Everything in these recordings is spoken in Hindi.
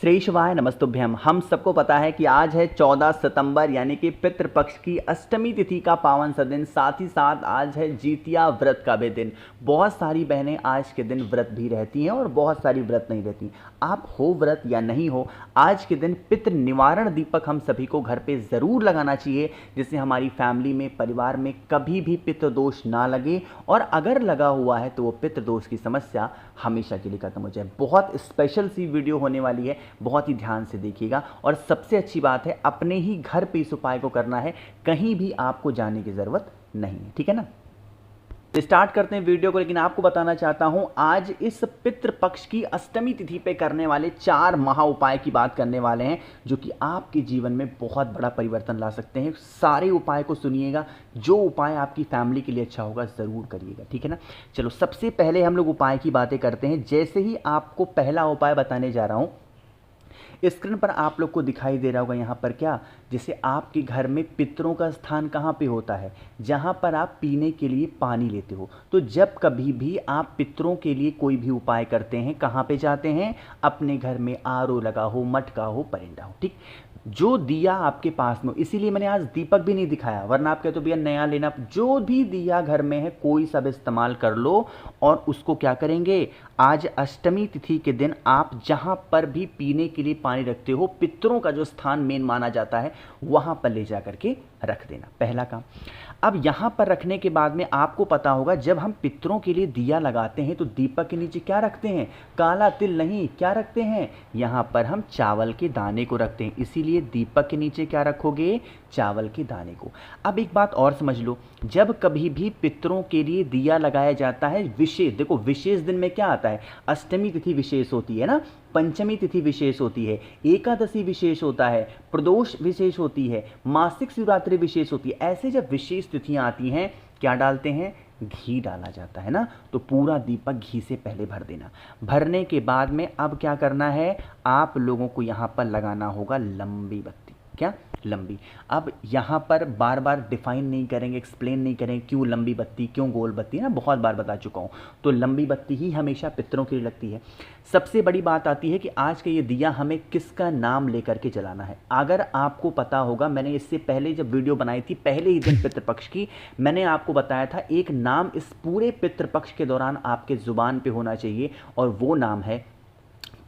श्रेष्ठवाय नमस्तुभ्यम। हम सबको पता है कि आज है 14 सितंबर यानी कि पितृपक्ष की अष्टमी तिथि का पावन सा दिन। साथ ही साथ आज है जीतिया व्रत का भी दिन। बहुत सारी बहनें आज के दिन व्रत भी रहती हैं और बहुत सारी व्रत नहीं रहती। आप हो व्रत या नहीं हो, आज के दिन पितृ निवारण दीपक हम सभी को घर पे ज़रूर लगाना चाहिए, जिससे हमारी फैमिली में, परिवार में कभी भी पितृदोष ना लगे और अगर लगा हुआ है तो वो पितृदोष की समस्या हमेशा के लिए खत्म हो जाए। बहुत स्पेशल सी वीडियो होने वाली है, बहुत ही ध्यान से देखिएगा। और सबसे अच्छी बात है, अपने ही घर पे इस उपाय को करना है, कहीं भी आपको जाने की ज़रूरत नहीं है। ठीक है ना। स्टार्ट करते हैं वीडियो को, लेकिन आपको बताना चाहता हूं आज इस पितृपक्ष की अष्टमी तिथि पे करने वाले 4 महा उपाय की बात करने वाले हैं, जो कि आपके जीवन में बहुत बड़ा परिवर्तन ला सकते हैं। सारे उपाय को सुनिएगा, जो उपाय आपकी फैमिली के लिए अच्छा होगा ज़रूर करिएगा। ठीक है ना। चलो सबसे पहले हम लोग उपाय की बातें करते हैं। जैसे ही आपको पहला उपाय बताने जा रहा हूँ, स्क्रीन पर आप लोग को दिखाई दे रहा होगा यहाँ पर क्या, जैसे आपके घर में पितरों का स्थान कहाँ पे होता है, जहाँ पर आप पीने के लिए पानी लेते हो। तो जब कभी भी आप पितरों के लिए कोई भी उपाय करते हैं, कहाँ पे जाते हैं, अपने घर में आरओ लगा हो, मटका हो, परिंदा हो। ठीक, जो दिया आपके पास में, इसीलिए मैंने आज दीपक भी नहीं दिखाया, वरना आप कहते हो भैया नया लेना। जो भी दिया घर में है कोई सब इस्तेमाल कर लो और उसको क्या करेंगे, आज अष्टमी तिथि के दिन आप जहां पर भी पीने के लिए पानी रखते हो, पितरों का जो स्थान मेन माना जाता है वहां पर ले जा करके रख देना, पहला काम। अब यहां पर रखने के बाद में आपको पता होगा, जब हम पितरों के लिए दिया लगाते हैं तो दीपक के नीचे क्या रखते हैं, काला तिल नहीं, क्या रखते हैं, यहां पर हम चावल के दाने को रखते हैं। इसीलिए दीपक के नीचे क्या रखोगे, चावल के दाने को। अब एक बात और समझ लो, जब कभी भी पितरों के लिए दिया लगाया जाता है, विशेष देखो, विशेष दिन में क्या आता है, अष्टमी तिथि विशेष होती है ना, पंचमी तिथि विशेष होती है, एकादशी विशेष होता है, प्रदोष विशेष होती है, मासिक शिवरात्रि विशेष होती है। ऐसे जब विशेष तिथियां आती हैं, क्या डालते हैं, घी डाला जाता है ना। तो पूरा दीपक घी से पहले भर देना। भरने के बाद में अब क्या करना है, आप लोगों को यहां पर लगाना होगा लंबी बत्ती। क्या, लंबी। अब यहाँ पर बार बार डिफाइन नहीं करेंगे, एक्सप्लेन नहीं करेंगे क्यों लंबी बत्ती, क्यों गोल बत्ती, ना बहुत बार बता चुका हूँ। तो लंबी बत्ती ही हमेशा पितरों के लिए लगती है। सबसे बड़ी बात आती है कि आज का ये दिया हमें किसका नाम लेकर के जलाना है। अगर आपको पता होगा, मैंने इससे पहले जब वीडियो बनाई थी, पहले ही दिन पितृपक्ष की, मैंने आपको बताया था एक नाम इस पूरे पितृपक्ष के दौरान आपके जुबान पे होना चाहिए, और वो नाम है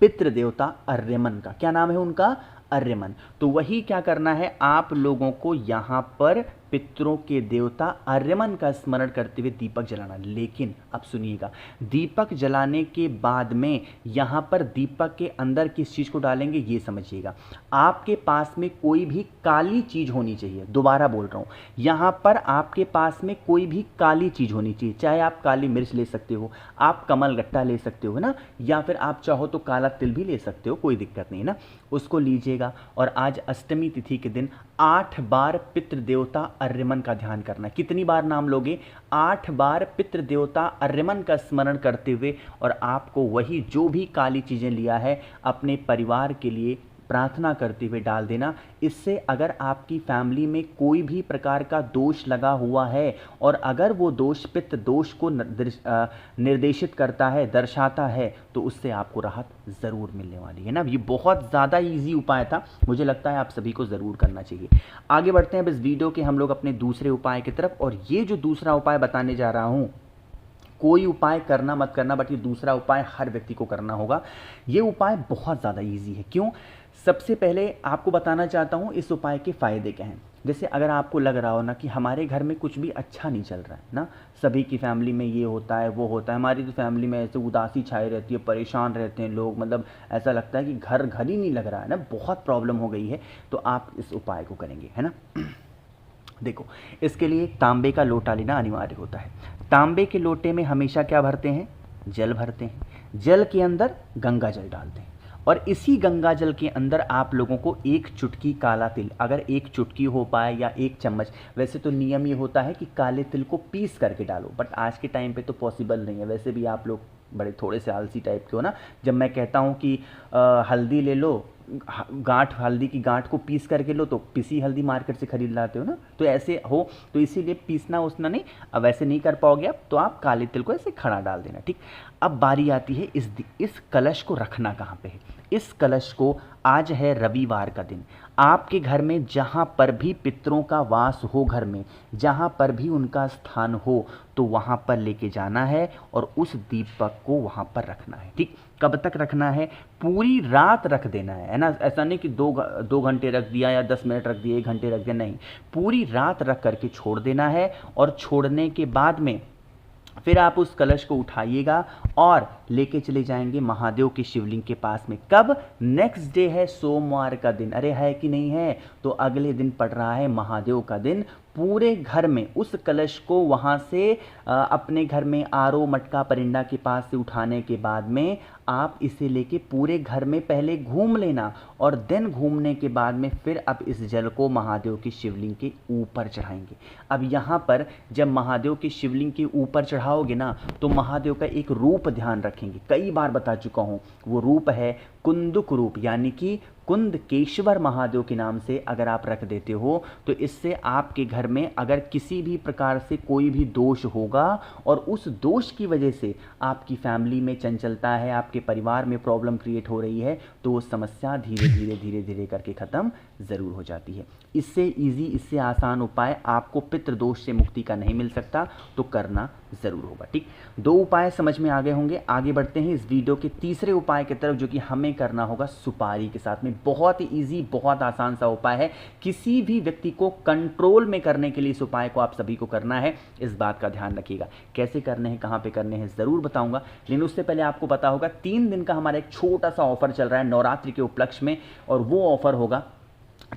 पितृदेवता अर्यमन का। क्या नाम है उनका, अर्यमन। तो वही क्या करना है, आप लोगों को यहां पर पितरों के देवता अर्यमन का स्मरण करते हुए दीपक जलाना। लेकिन अब सुनिएगा, दीपक जलाने के बाद में यहां पर दीपक के अंदर किस चीज को डालेंगे ये समझिएगा। आपके पास में कोई भी काली चीज होनी चाहिए। दोबारा बोल रहा हूं, यहां पर आपके पास में कोई भी काली चीज होनी चाहिए। चाहे आप काली मिर्च ले सकते हो, आप कमल गट्टा ले सकते हो ना, या फिर आप चाहो तो काला तिल भी ले सकते हो, कोई दिक्कत नहीं ना। उसको लीजिएगा और आज अष्टमी तिथि के दिन 8 बार पितृदेवता अर्यमन का ध्यान करना है। कितनी बार नाम लोगे, 8 बार पितृदेवता अर्यमन का स्मरण करते हुए, और आपको वही जो भी काली चीजें लिया है अपने परिवार के लिए प्रार्थना करते हुए डाल देना। इससे अगर आपकी फैमिली में कोई भी प्रकार का दोष लगा हुआ है, और अगर वो दोष पितृ दोष को निर्देशित करता है, दर्शाता है, तो उससे आपको राहत ज़रूर मिलने वाली है ना। ये बहुत ज़्यादा इजी उपाय था, मुझे लगता है आप सभी को ज़रूर करना चाहिए। आगे बढ़ते हैं अब इस वीडियो के हम लोग अपने दूसरे उपाय की तरफ। और ये जो दूसरा उपाय बताने जा रहा हूँ, कोई उपाय करना मत करना, बट ये दूसरा उपाय हर व्यक्ति को करना होगा। ये उपाय बहुत ज़्यादा इजी है। क्यों, सबसे पहले आपको बताना चाहता हूँ इस उपाय के फ़ायदे क्या हैं। जैसे अगर आपको लग रहा हो ना कि हमारे घर में कुछ भी अच्छा नहीं चल रहा है ना, सभी की फैमिली में ये होता है वो होता है, हमारी तो फैमिली में ऐसे उदासी छाई रहती है, परेशान रहते हैं लोग, मतलब ऐसा लगता है कि घर घर ही नहीं लग रहा है ना, बहुत प्रॉब्लम हो गई है, तो आप इस उपाय को करेंगे, है ना। देखो, इसके लिए तांबे का लोटा लेना अनिवार्य होता है। तांबे के लोटे में हमेशा क्या भरते हैं, जल भरते हैं। जल के अंदर गंगा जल डालते हैं, और इसी गंगा जल के अंदर आप लोगों को 1 चुटकी काला तिल, अगर 1 चुटकी हो पाए या 1 चम्मच, वैसे तो नियम ये होता है कि काले तिल को पीस करके डालो, बट आज के टाइम पे तो पॉसिबल नहीं है। वैसे भी आप लोग बड़े थोड़े से आलसी टाइप के हो ना। जब मैं कहता हूँ कि हल्दी ले लो, गांठ, हल्दी की गांठ को पीस करके लो, तो पिसी हल्दी मार्केट से खरीद लाते हो ना, तो ऐसे हो, तो इसीलिए पीसना उसना नहीं। अब वैसे नहीं कर पाओगे आप, तो आप काले तिल को ऐसे खड़ा डाल देना। ठीक, अब बारी आती है इस कलश को रखना कहाँ पे है। इस कलश को, आज है रविवार का दिन, आपके घर में जहाँ पर भी पितरों का वास हो, घर में जहाँ पर भी उनका स्थान हो, तो वहाँ पर लेके जाना है और उस दीपक को वहाँ पर रखना है। ठीक, कब तक रखना है? पूरी रात रख देना है ना। ऐसा नहीं कि दो घंटे रख दिया या 10 मिनट रख दिया, 1 घंटे रख दिया, नहीं, पूरी रात रख करके छोड़ देना है। और छोड़ने के बाद में फिर आप उस कलश को उठाइएगा और लेके चले जाएंगे महादेव के शिवलिंग के पास में। कब? नेक्स्ट डे है सोमवार का दिन। अरे है कि नहीं है? तो अगले दिन पड़ रहा है महादेव का दिन। पूरे घर में उस कलश को वहाँ से अपने घर में आरो मटका परिंदा के पास से उठाने के बाद में आप इसे लेके पूरे घर में पहले घूम लेना और देन घूमने के बाद में फिर आप इस जल को महादेव की शिवलिंग के ऊपर चढ़ाएंगे। अब यहाँ पर जब महादेव की शिवलिंग के ऊपर चढ़ाओगे ना, तो महादेव का एक रूप ध्यान रखेंगे। कई बार बता चुका हूँ, वो रूप है कुंदुक रूप, यानी कि कुंदकेश्वर महादेव के नाम से अगर आप रख देते हो तो इससे आपके घर में अगर किसी भी प्रकार से कोई भी दोष होगा और उस दोष की वजह से आपकी फैमिली में चंचलता है, आपके परिवार में प्रॉब्लम क्रिएट हो रही है, तो वो समस्या धीरे धीरे धीरे धीरे करके ख़त्म ज़रूर हो जाती है। इससे इजी, इससे आसान उपाय आपको पितृदोष से मुक्ति का नहीं मिल सकता, तो करना ज़रूर होगा। ठीक, 2 उपाय समझ में आ गए होंगे। आगे बढ़ते हैं इस वीडियो के तीसरे उपाय की तरफ, जो कि हमें करना होगा सुपारी के साथ में। बहुत ही ईजी, बहुत आसान सा उपाय है। किसी भी व्यक्ति को कंट्रोल में करने के लिए इस उपाय को आप सभी को करना है। इस बात का ध्यान रखिएगा। कैसे करने हैं, कहाँ पे करने हैं, ज़रूर बताऊंगा, लेकिन उससे पहले आपको पता होगा 3 दिन का हमारा एक छोटा सा ऑफर चल रहा है नवरात्रि के उपलक्ष्य में, और वो ऑफर होगा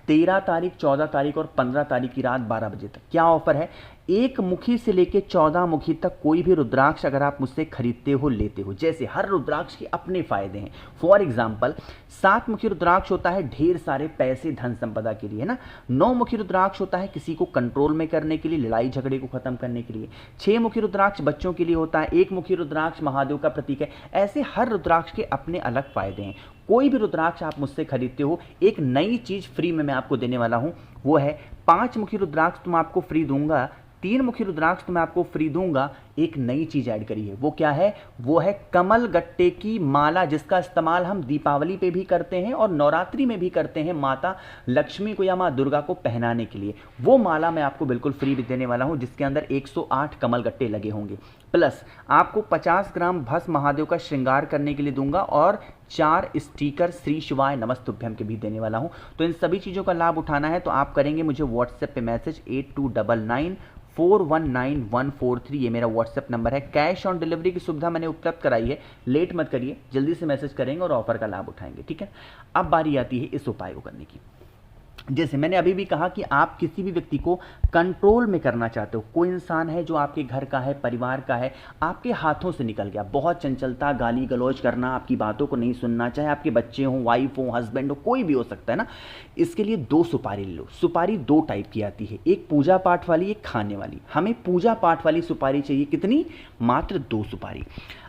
13 तारीख, 14 तारीख और 15 तारीख की रात 12 बजे तक। क्या ऑफर है? 1 मुखी से लेके 14 मुखी तक कोई भी रुद्राक्ष अगर आप मुझसे खरीदते हो, लेते हो, जैसे हर रुद्राक्ष के अपने फायदे हैं। फॉर एग्जाम्पल 7 मुखी रुद्राक्ष होता है ढेर सारे पैसे धन संपदा के लिए, है ना। 9 मुखी रुद्राक्ष होता है किसी को कंट्रोल में करने के लिए, लड़ाई झगड़े को खत्म करने के लिए। 6 मुखी रुद्राक्ष बच्चों के लिए होता है। 1 मुखी रुद्राक्ष महादेव का प्रतीक है। ऐसे हर रुद्राक्ष के अपने अलग फायदे हैं। कोई भी रुद्राक्ष आप मुझसे खरीदते हो, एक नई चीज फ्री में मैं आपको देने वाला हूं, वो है 5 मुखी रुद्राक्ष तो मैं आपको फ्री दूंगा, 3 मुखी रुद्राक्ष तो मैं आपको फ्री दूंगा। एक नई चीज ऐड करी है, वो क्या है? वो है कमल गट्टे की माला, जिसका इस्तेमाल हम दीपावली पे भी करते हैं और नवरात्रि में भी करते हैं, माता लक्ष्मी को या माँ दुर्गा को पहनाने के लिए। वो माला मैं आपको बिल्कुल फ्री भी देने वाला हूं, जिसके अंदर 108 कमल गट्टे लगे होंगे। प्लस आपको 50 ग्राम भस्म महादेव का श्रृंगार करने के लिए दूंगा और 4 स्टिकर श्री शिवाय नमस्तुभ्यम के भी देने वाला हूं। तो इन सभी चीजों का लाभ उठाना है तो आप करेंगे मुझे व्हाट्सएप पे मैसेज 8299419143, ये मेरा व्हाट्सएप नंबर है। कैश ऑन डिलीवरी की सुविधा मैंने उपलब्ध कराई है, लेट मत करिए, जल्दी से मैसेज करेंगे और ऑफर का लाभ उठाएंगे। ठीक है, अब बारी आती है इस उपाय को करने की। जैसे मैंने अभी भी कहा कि आप किसी भी व्यक्ति को कंट्रोल में करना चाहते हो, कोई इंसान है जो आपके घर का है, परिवार का है, आपके हाथों से निकल गया, बहुत चंचलता, गाली गलौज करना, आपकी बातों को नहीं सुनना, चाहे आपके बच्चे हों, वाइफ हो, हस्बैंड हो, कोई भी हो सकता है ना। इसके लिए 2 सुपारी ले लो। सुपारी 2 टाइप की आती है, एक पूजा पाठ वाली, एक खाने वाली। हमें पूजा पाठ वाली सुपारी चाहिए, कितनी? मात्र 2 सुपारी।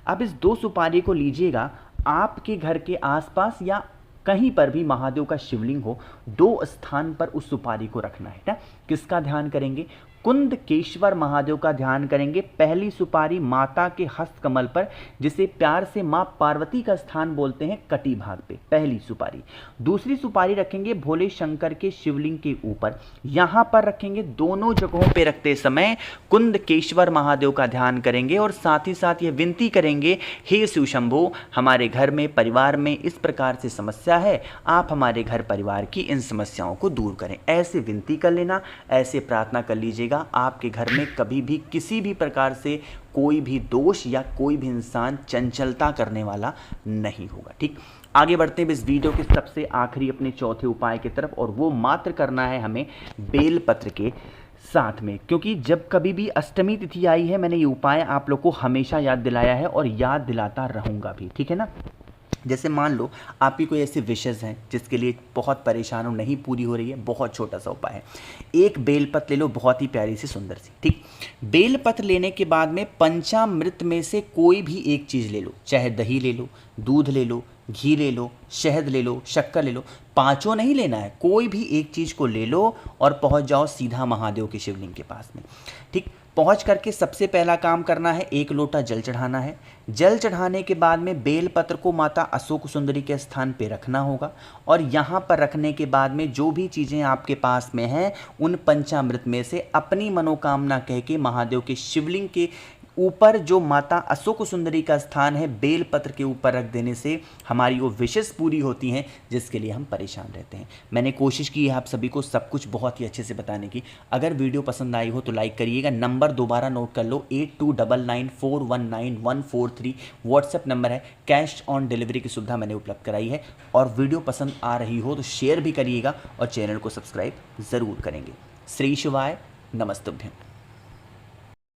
अब इस 2 सुपारी को लीजिएगा, आपके घर के आसपास या कहीं पर भी महादेव का शिवलिंग हो, 2 स्थान पर उस सुपारी को रखना है ना। किसका ध्यान करेंगे? कुंदकेश्वर महादेव का ध्यान करेंगे। पहली सुपारी माता के हस्त कमल पर, जिसे प्यार से मां पार्वती का स्थान बोलते हैं, कटी भाग पे पहली सुपारी। दूसरी सुपारी रखेंगे भोले शंकर के शिवलिंग के ऊपर, यहां पर रखेंगे। दोनों जगहों पे रखते समय कुंदकेश्वर महादेव का ध्यान करेंगे और साथ ही साथ ये विनती करेंगे, हे शिव शंभो, हमारे घर में, परिवार में इस प्रकार से समस्या है, आप हमारे घर परिवार की इन समस्याओं को दूर करें। ऐसे विनती कर लेना, ऐसे प्रार्थना कर लीजिएगा। आपके घर में कभी भी किसी भी प्रकार से कोई भी दोष या कोई भी इंसान चंचलता करने वाला नहीं होगा। ठीक, आगे बढ़ते हैं इस वीडियो के सबसे आखिरी अपने चौथे उपाय की तरफ, और वो मात्र करना है हमें बेलपत्र के साथ में, क्योंकि जब कभी भी अष्टमी तिथि आई है, मैंने ये उपाय आप लोग को हमेशा याद दिलाया है और याद दिलाता रहूंगा भी। ठीक है ना। जैसे मान लो आपकी कोई ऐसी विशेष हैं जिसके लिए बहुत परेशान हो, नहीं पूरी हो रही है, बहुत छोटा सा उपाय है। एक बेलपत्र ले लो, बहुत ही प्यारी सी सुंदर सी। ठीक, बेलपत्र लेने के बाद में पंचामृत में से कोई भी एक चीज़ ले लो, चाहे दही ले लो, दूध ले लो, घी ले लो, शहद ले लो, शक्कर ले लो, 5 नहीं लेना है, कोई भी एक चीज़ को ले लो और पहुंच जाओ सीधा महादेव के शिवलिंग के पास में। ठीक, पहुंच करके सबसे पहला काम करना है, 1 लोटा जल चढ़ाना है। जल चढ़ाने के बाद में बेलपत्र को माता अशोक सुंदरी के स्थान पे रखना होगा और यहाँ पर रखने के बाद में जो भी चीज़ें आपके पास में हैं उन पंचामृत में से अपनी मनोकामना कह के महादेव के शिवलिंग के ऊपर जो माता अशोक सुंदरी का स्थान है बेलपत्र के ऊपर रख देने से हमारी वो विशेष पूरी होती हैं जिसके लिए हम परेशान रहते हैं। मैंने कोशिश की है आप सभी को सब कुछ बहुत ही अच्छे से बताने की। अगर वीडियो पसंद आई हो तो लाइक करिएगा। नंबर दोबारा नोट कर लो, 8299419143 व्हाट्सएप नंबर है। कैश ऑन डिलीवरी की सुविधा मैंने उपलब्ध कराई है। और वीडियो पसंद आ रही हो तो शेयर भी करिएगा और चैनल को सब्सक्राइब ज़रूर करेंगे। श्री शिवाय, नमस्तुभ्यं।